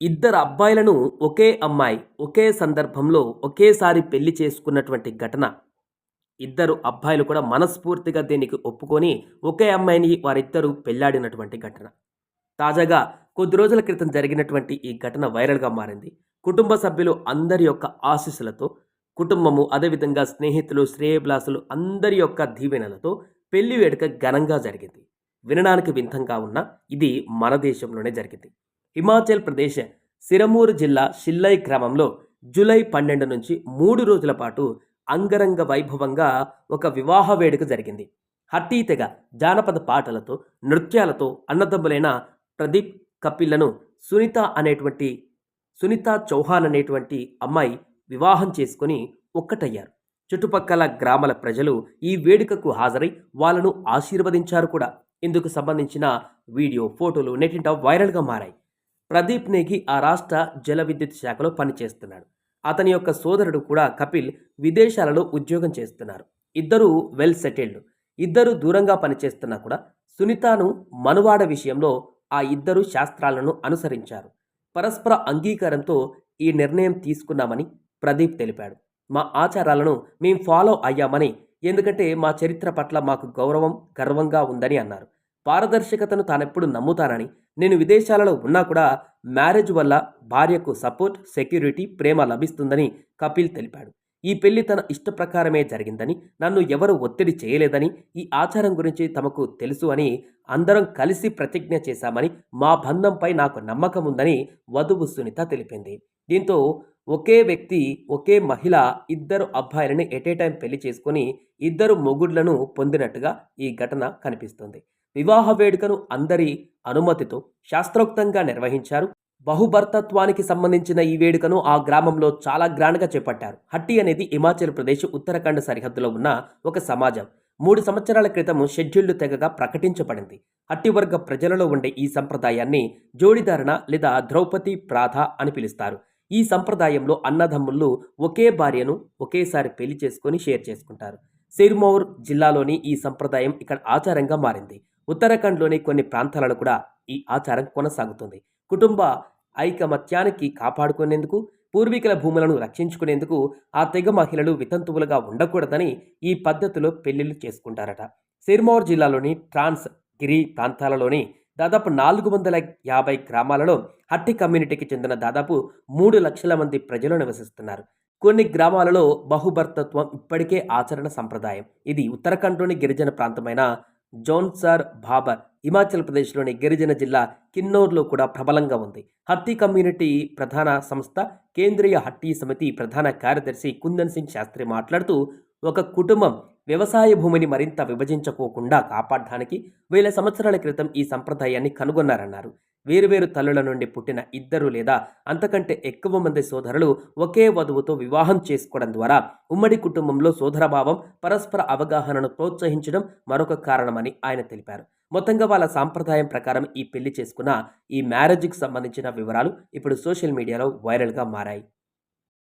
ఇద్దరు అబ్బాయిలను ఒకే అమ్మాయి ఒకే సందర్భంలో ఒకేసారి పెళ్లి చేసుకున్నటువంటి ఘటన. ఇద్దరు అబ్బాయిలు కూడా మనస్ఫూర్తిగా దీనికి ఒప్పుకొని ఒకే అమ్మాయిని వారిద్దరూ పెళ్లాడినటువంటి ఘటన. తాజాగా కొద్ది రోజుల క్రితం జరిగినటువంటి ఈ ఘటన వైరల్‌గా మారింది. కుటుంబ సభ్యులు అందరి యొక్క ఆశీస్సులతో, కుటుంబము అదేవిధంగా స్నేహితులు, శ్రేయోభిలాషులు అందరి యొక్క దీవెనలతో పెళ్లి వేడుక ఘనంగా జరిగింది. వినడానికి వింతగా ఉన్నా ఇది మన దేశంలోనే జరిగింది. హిమాచల్ ప్రదేశ్ సిరమూరు జిల్లా షిల్లై గ్రామంలో జూలై 12 నుంచి 3 రోజుల పాటు అంగరంగ వైభవంగా ఒక వివాహ వేడుక జరిగింది. హట్టీ తెగ జానపద పాటలతో, నృత్యాలతో అన్నదమ్ములైన ప్రదీప్ కపిల్లను సునీత చౌహాన్ అనేటువంటి అమ్మాయి వివాహం చేసుకొని ఒక్కటయ్యారు. చుట్టుపక్కల గ్రామాల ప్రజలు ఈ వేడుకకు హాజరై వాళ్ళను ఆశీర్వదించారు కూడా. ఇందుకు సంబంధించిన వీడియో, ఫోటోలు నెట్టింట వైరల్‌గా మారాయి. ప్రదీప్ నేగి ఆ రాష్ట్ర జల విద్యుత్ శాఖలో పనిచేస్తున్నాడు. అతని యొక్క సోదరుడు కూడా కపిల్ విదేశాలలో ఉద్యోగం చేస్తున్నారు. ఇద్దరూ వెల్ సెటిల్డ్. ఇద్దరు దూరంగా పనిచేస్తున్నా కూడా సునీతను మనువాడ విషయంలో ఆ ఇద్దరు శాస్త్రాలను అనుసరించారు. పరస్పర అంగీకారంతో ఈ నిర్ణయం తీసుకున్నామని ప్రదీప్ తెలిపాడు. మా ఆచారాలను మేం ఫాలో అయ్యామని, ఎందుకంటే మా చరిత్ర పట్ల మాకు గౌరవం, గర్వంగా ఉందని అన్నారు. పారదర్శకతను తానెప్పుడు నమ్ముతానని, నేను విదేశాలలో ఉన్నా కూడా మ్యారేజ్ వల్ల భార్యకు సపోర్ట్, సెక్యూరిటీ, ప్రేమ లభిస్తుందని కపిల్ తెలిపాడు. ఈ పెళ్లి తన ఇష్ట ప్రకారమే జరిగిందని, నన్ను ఎవరు ఒత్తిడి చేయలేదని, ఈ ఆచారం గురించి తమకు తెలుసు అని, అందరం కలిసి ప్రతిజ్ఞ చేశామని, మా బంధంపై నాకు నమ్మకం ఉందని వధువు సునీత తెలిపింది. దీంతో ఒకే వ్యక్తి, ఒకే మహిళ ఇద్దరు అబ్బాయిలని ఎట్ ఏ టైం పెళ్లి చేసుకొని ఇద్దరు మొగుడ్లను పొందినట్టుగా ఈ ఘటన కనిపిస్తుంది. వివాహ వేడుకను అందరి అనుమతితో శాస్త్రోక్తంగా నిర్వహించారు. బహుభర్తత్వానికి సంబంధించిన ఈ వేడుకను ఆ గ్రామంలో చాలా గ్రాండ్గా చేపట్టారు. హట్టి అనేది హిమాచల్ ప్రదేశ్, ఉత్తరాఖండ్ సరిహద్దులో ఉన్న ఒక సమాజం. 3 సంవత్సరాల క్రితం షెడ్యూల్డ్ తెగగా ప్రకటించబడింది. హట్టి వర్గ ప్రజలలో ఉండే ఈ సంప్రదాయాన్ని జోడిదారణ లేదా ద్రౌపది ప్రాథ అని పిలుస్తారు. ఈ సంప్రదాయంలో అన్నదమ్ముళ్ళు ఒకే భార్యను ఒకేసారి పెళ్లి చేసుకొని షేర్ చేసుకుంటారు. సిర్మౌర్ జిల్లాలోని ఈ సంప్రదాయం ఇక్కడ ఆచారంగా మారింది. ఉత్తరాఖండ్లోని కొన్ని ప్రాంతాలలో కూడా ఈ ఆచారం కొనసాగుతుంది. కుటుంబ ఐకమత్యానికి కాపాడుకునేందుకు, పూర్వీకుల భూములను రక్షించుకునేందుకు ఆ తెగ మహిళలు వితంతువులుగా ఉండకూడదని ఈ పద్ధతిలో పెళ్లిళ్లు చేసుకుంటారట. సిర్మౌర్ జిల్లాలోని ట్రాన్స్ గిరి ప్రాంతాలలోని దాదాపు 450 గ్రామాలలో హట్టి కమ్యూనిటీకి చెందిన దాదాపు 3 లక్షల మంది ప్రజలు నివసిస్తున్నారు. కొన్ని గ్రామాలలో బహుభర్తత్వం ఇప్పటికే ఆచరణ సంప్రదాయం. ఇది ఉత్తరాఖండ్లోని గిరిజన ప్రాంతమైన జోన్సార్ బాబర్, హిమాచల్ ప్రదేశ్లోని గిరిజన జిల్లా కిన్నౌర్లో కూడా ప్రబలంగా ఉంది. హట్టి కమ్యూనిటీ ప్రధాన సంస్థ కేంద్రీయ హట్టి సమితి ప్రధాన కార్యదర్శి కుందన్ సింగ్ శాస్త్రి మాట్లాడుతూ, ఒక కుటుంబం వ్యవసాయ భూమిని మరింత విభజించుకోకుండా కాపాడడానికి 1000 సంవత్సరాల క్రితం ఈ సంప్రదాయాన్ని కనుగొన్నారన్నారు. వేరువేరు తల్లుల నుండి పుట్టిన ఇద్దరు లేదా అంతకంటే ఎక్కువ మంది సోదరులు ఒకే వధువుతో వివాహం చేసుకోవడం ద్వారా ఉమ్మడి కుటుంబంలో సోదరభావం, పరస్పర అవగాహనను ప్రోత్సహించడం మరొక కారణమని ఆయన తెలిపారు. మొత్తంగా వాళ్ళ సాంప్రదాయం ప్రకారం ఈ పెళ్లి చేసుకున్న ఈ మ్యారేజ్కి సంబంధించిన వివరాలు ఇప్పుడు సోషల్ మీడియాలో వైరల్గా మారాయి.